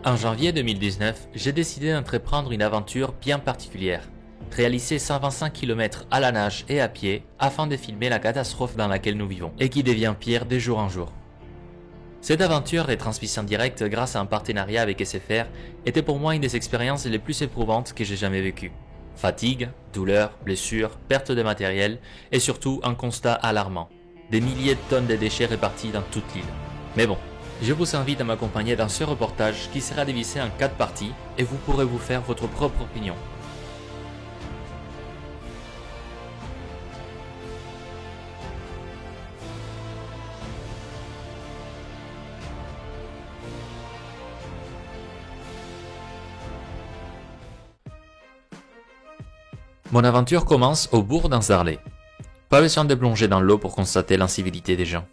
En janvier 2019, j'ai décidé d'entreprendre une aventure bien particulière. Réaliser 125 km à la nage et à pied afin de filmer la catastrophe dans laquelle nous vivons et qui devient pire de jour en jour. Cette aventure est transmise en direct grâce à un partenariat avec SFR était pour moi une des expériences les plus éprouvantes que j'ai jamais vécues. Fatigue, douleur, blessures, perte de matériel et surtout un constat alarmant. Des milliers de tonnes de déchets répartis dans toute l'île. Mais bon, je vous invite à m'accompagner dans ce reportage qui sera divisé en 4 parties et vous pourrez vous faire votre propre opinion. Mon aventure commence au bourg d'Anzarlé. Pas besoin de plonger dans l'eau pour constater l'incivilité des gens.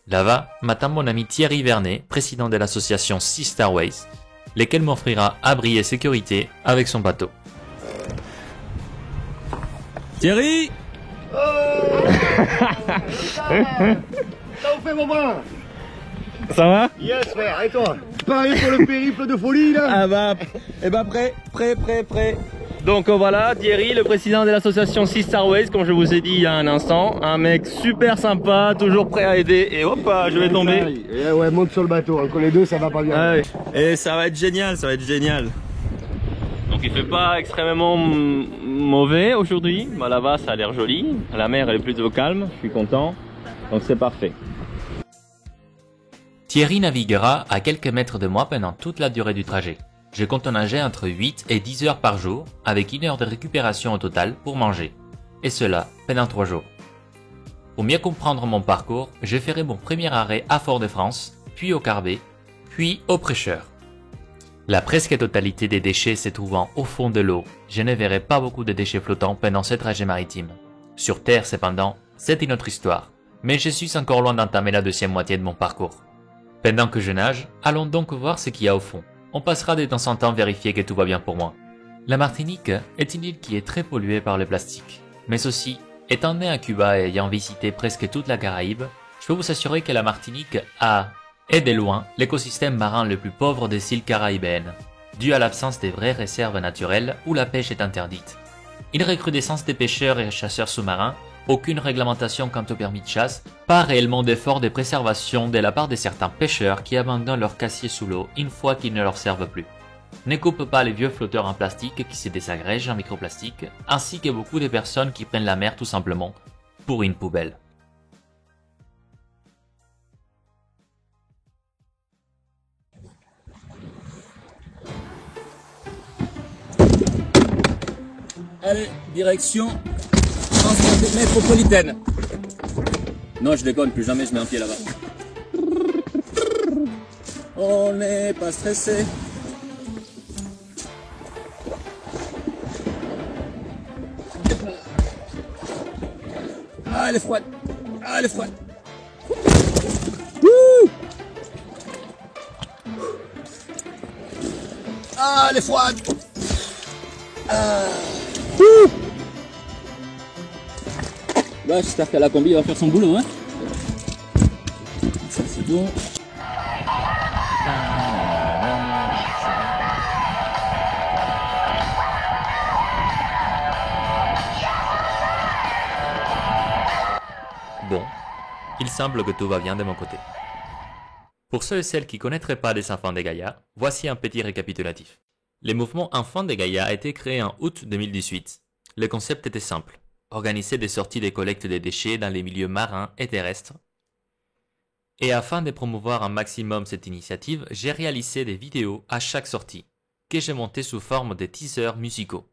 Là-bas m'attend mon ami Thierry Vernet, président de l'association Sea Starways, lequel m'offrira abri et sécurité avec son bateau. Thierry! Ça vous fait moment? Ça va? Yes frère, et toi? Pareil pour le périple de folie là? Ah bah, eh bah prêt. Donc voilà, Thierry, le président de l'association Sea Starways, comme je vous ai dit il y a un instant. Un mec super sympa, toujours prêt à aider. Et hop, je vais tomber. Et ouais, monte sur le bateau, entre les deux ça va pas bien. Ah ouais. Et ça va être génial, Donc il fait pas extrêmement mauvais aujourd'hui. Bah, là-bas ça a l'air joli. La mer elle est plutôt calme, je suis content. Donc c'est parfait. Thierry naviguera à quelques mètres de moi pendant toute la durée du trajet. Je compte nager entre 8 et 10 heures par jour, avec 1 heure de récupération au total pour manger. Et cela pendant 3 jours. Pour mieux comprendre mon parcours, je ferai mon premier arrêt à Fort-de-France, puis au Carbet, puis au Prêcheur. La presque totalité des déchets se trouvant au fond de l'eau, je ne verrai pas beaucoup de déchets flottants pendant ce trajet maritime. Sur Terre cependant, c'est une autre histoire, mais je suis encore loin d'entamer la deuxième moitié de mon parcours. Pendant que je nage, allons donc voir ce qu'il y a au fond. On passera de temps en temps vérifier que tout va bien pour moi. La Martinique est une île qui est très polluée par le plastique. Mais aussi, étant né à Cuba et ayant visité presque toute la Caraïbe, je peux vous assurer que la Martinique a, et de loin, l'écosystème marin le plus pauvre des îles caraïbéennes, dû à l'absence des vraies réserves naturelles où la pêche est interdite. Une recrudescence des pêcheurs et chasseurs sous-marins, aucune réglementation quant au permis de chasse, pas réellement d'efforts de préservation de la part de certains pêcheurs qui abandonnent leurs casiers sous l'eau une fois qu'ils ne leur servent plus. Ne coupe pas les vieux flotteurs en plastique qui se désagrègent en microplastique, ainsi que beaucoup de personnes qui prennent la mer tout simplement pour une poubelle. Allez, direction métropolitaine. Non, je déconne, plus jamais je mets un pied là-bas. On n'est pas stressé. Ah, elle est froide. Wouh. Ah, elle est froide. Ah. Wouh. Bah, j'espère que la combi va faire son boulot, hein. Ça c'est bon. Bon, il semble que tout va bien de mon côté. Pour ceux et celles qui ne connaîtraient pas des enfants des Gaïa, voici un petit récapitulatif. Le mouvement Enfants des Gaïa a été créé en août 2018. Le concept était simple. Organiser des sorties de collecte de déchets dans les milieux marins et terrestres. Et afin de promouvoir un maximum cette initiative, j'ai réalisé des vidéos à chaque sortie, que j'ai montées sous forme de teasers musicaux.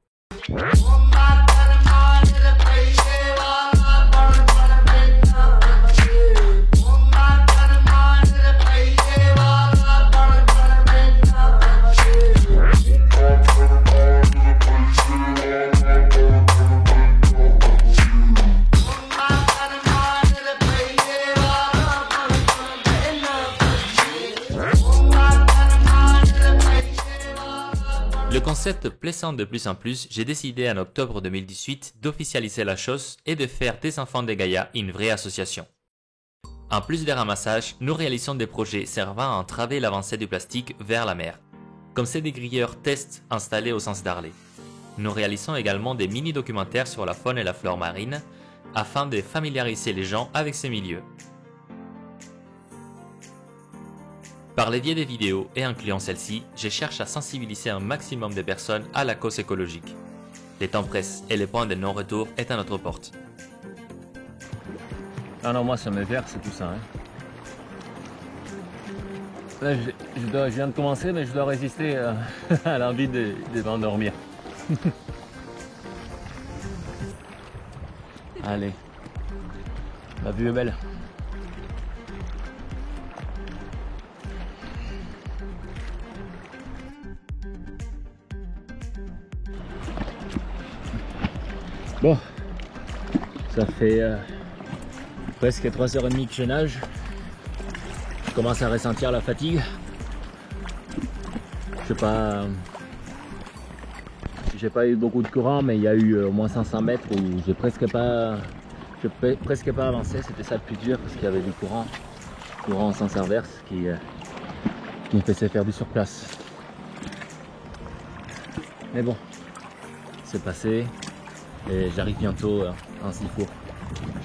Le concept plaisant de plus en plus, j'ai décidé en octobre 2018 d'officialiser la chose et de faire des Enfants des Gaïa une vraie association. En plus des ramassages, nous réalisons des projets servant à entraver l'avancée du plastique vers la mer. comme ces dégrilleurs tests installés au sens d'Arlay. Nous réalisons également des mini-documentaires sur la faune et la flore marine, afin de familiariser les gens avec ces milieux. Par le biais des vidéos et incluant celle-ci, je cherche à sensibiliser un maximum de personnes à la cause écologique. Les temps pressent et le point de non-retour est à notre porte. Ah non, moi ça me verse tout ça. Hein. Là, je viens de commencer, mais je dois résister à l'envie de m'endormir. Allez, la vue est belle. Bon, ça fait presque 3h30 que je nage. Je commence à ressentir la fatigue. Je sais pas, j'ai pas eu beaucoup de courant, mais il y a eu au moins 500 mètres où j'ai presque pas avancé. C'était ça le plus dur parce qu'il y avait du courant en sens inverse qui me faisait faire du surplace. Mais bon, c'est passé. Et j'arrive bientôt en Sifour.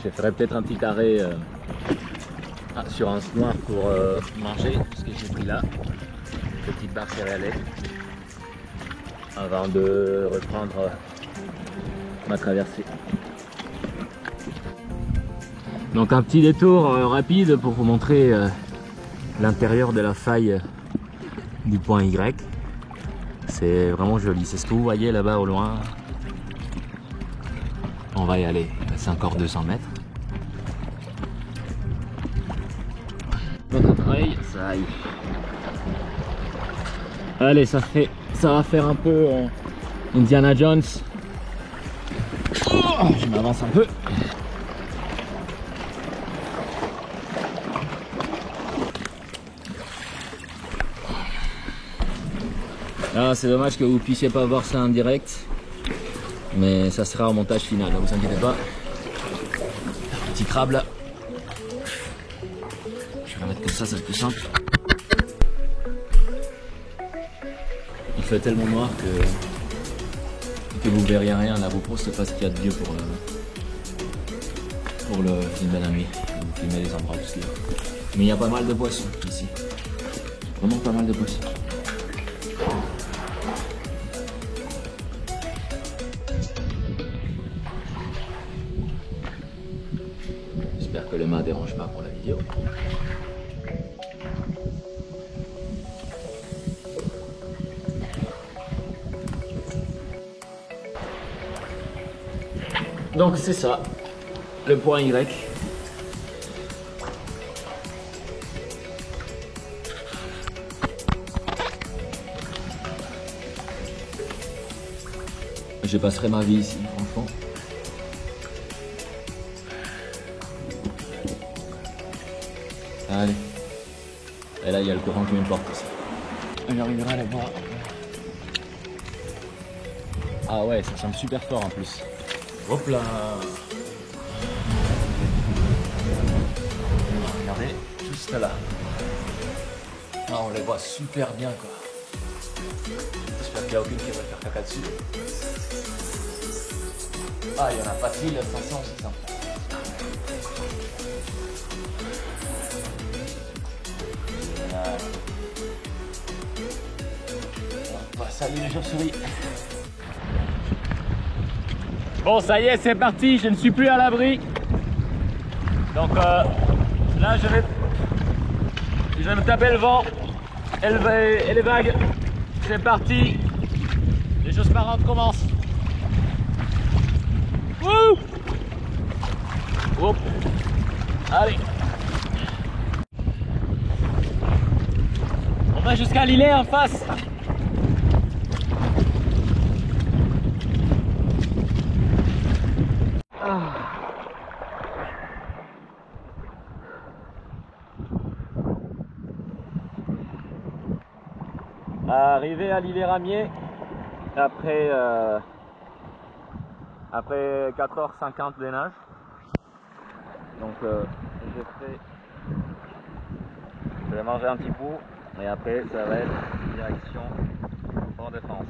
Je ferai peut-être un petit arrêt sur un noir pour manger, ce que j'ai pris là, petite barre céréalière, avant de reprendre ma traversée. Donc un petit détour rapide pour vous montrer l'intérieur de la faille du point Y. C'est vraiment joli, c'est ce que vous voyez là-bas au loin. On va y aller, c'est encore 200 mètres. Oui, ça aille. Allez, ça va faire un peu Indiana Jones. Oh, je m'avance un peu. Ah, c'est dommage que vous puissiez pas voir ça en direct. Mais ça sera au montage final, ne vous inquiétez pas. Petit crabe là. Je vais la mettre comme ça, c'est plus simple. Il fait tellement noir que vous verriez rien. La GoPro, c'est pas ce qu'il y a de mieux pour le filmer la nuit. Vous filmer les endroits obscurs. Mais il y a pas mal de poissons ici. Vraiment pas mal de poissons. J'espère que le mât ne dérange pas pour la vidéo. Donc c'est ça, le point Y. Je passerai ma vie ici, franchement. Allez. Et là, il y a le courant qui me porte aussi. J'arriverai à la voir. Ah ouais, ça semble super fort en plus. Hop là. Regardez, juste là. Ah, on les voit super bien quoi. J'espère qu'il n'y a aucune qui va faire caca dessus. Ah, il y en a pas de fil, attention, c'est ça. Salut les chauves-souris. Bon, ça y est, c'est parti, je ne suis plus à l'abri. Donc là, je vais me taper le vent et les vagues. C'est parti. Les choses marrantes commencent. Wouh! Hop. Allez. On va jusqu'à l'îlet en face. Arrivé à l'îlet Ramier après 4h50 de nage. Donc je vais manger un petit bout et après ça va être direction Fort-de-France.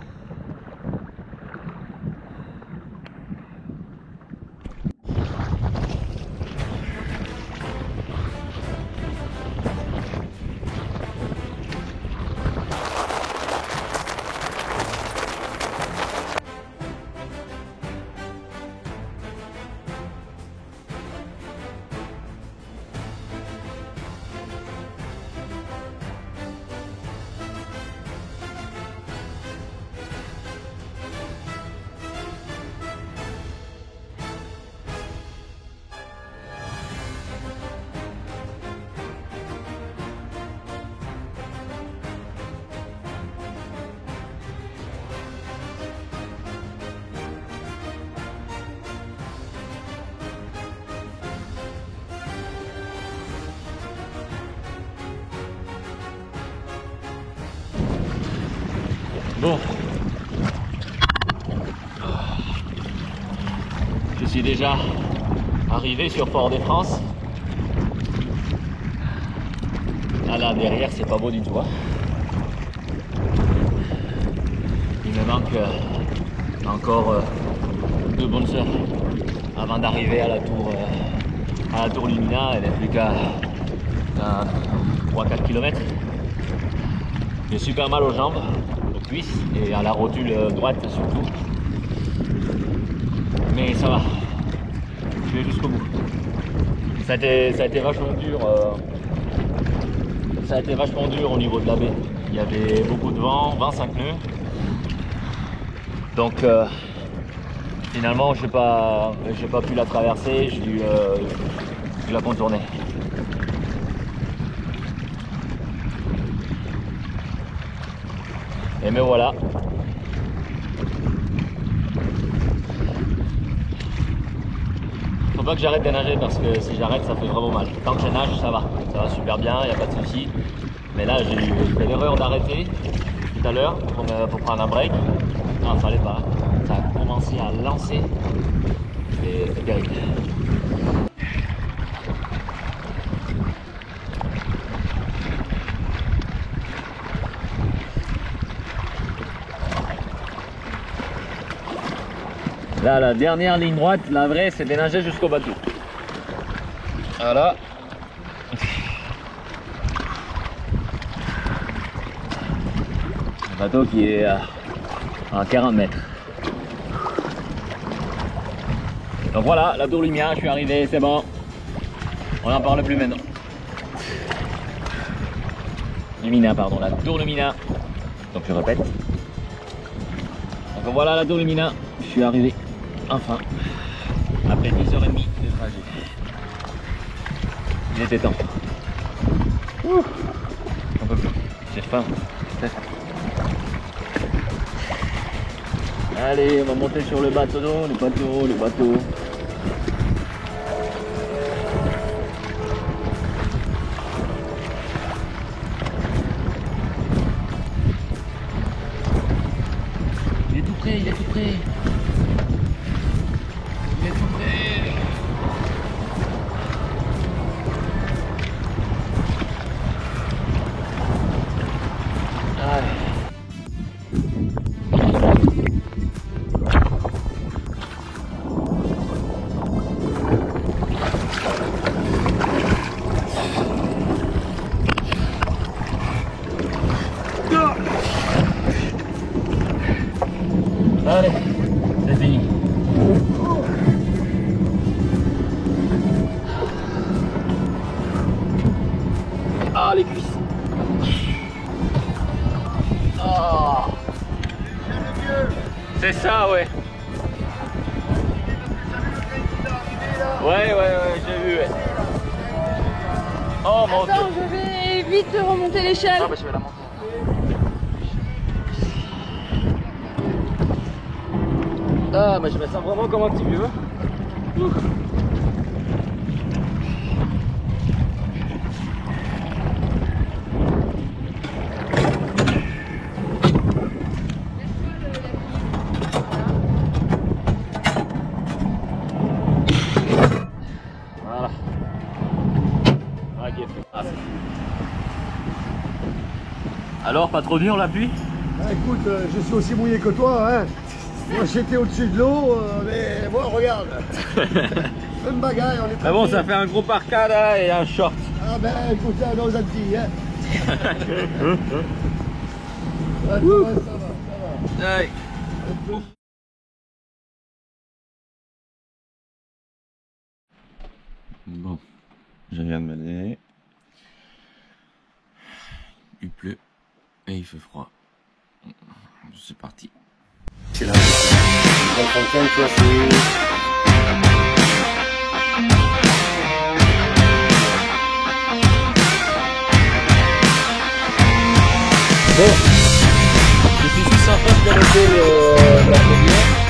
Bon, je suis déjà arrivé sur Fort-de-France. Là derrière, c'est pas beau du tout. Hein. Il me manque encore 2 bonnes heures avant d'arriver à la tour Lumina. Elle n'est plus qu'à 3-4 km. J'ai super mal aux jambes, aux cuisses et à la rotule droite surtout. Mais ça va, je vais jusqu'au bout. Ça a été vachement dur. Ça a été vachement dur au niveau de la baie. Il y avait beaucoup de vent, 25 nœuds. Donc finalement j'ai pas pu la traverser, j'ai dû la contourner. Et me voilà. Faut pas que j'arrête de nager parce que si j'arrête ça fait vraiment mal. Tant que je nage ça va super bien, il n'y a pas de souci. Mais là j'ai fait l'erreur d'arrêter tout à l'heure pour prendre un break. Non, fallait pas. Ça a commencé à lancer. C'est terrible. Là, la dernière ligne droite, la vraie, c'est de nager jusqu'au bateau. Voilà. Le bateau qui est à 40 mètres. Donc voilà, la tour Lumina, je suis arrivé, c'est bon. On n'en parle plus maintenant. Lumina, pardon, la tour Lumina. Donc je répète. Donc voilà la tour Lumina, je suis arrivé. Enfin, après 10h30 de trajet. Il était temps. Ouh, on peut plus, j'ai faim. Allez, on va monter sur le bateau, le bateau. Il est tout prêt, il est tout prêt. Allez, c'est fini. Ah, les cuisses. Ah. C'est ça, ouais. Ouais, j'ai vu. Ouais. Oh mon Dieu. Attends, je vais vite remonter l'échelle. Ah, bah, je vais la monter. Ah, mais je me sens vraiment comme un petit vieux. Ouh. Voilà. Ok. Ah, alors, pas trop dur la pluie? Ah, écoute, je suis aussi mouillé que toi, hein. Moi j'étais au-dessus de l'eau, mais moi regarde. Même bagaille, on est Ah bon, ça fait un gros parka là et un short. Ah ben écoute, là, nos Antilles, hein. Ah, ça va, ça va. Aïe. Bon, je viens de me lever. Il pleut et il fait froid. C'est parti. C'est là. Bon, je suis juste en train de piloter la première.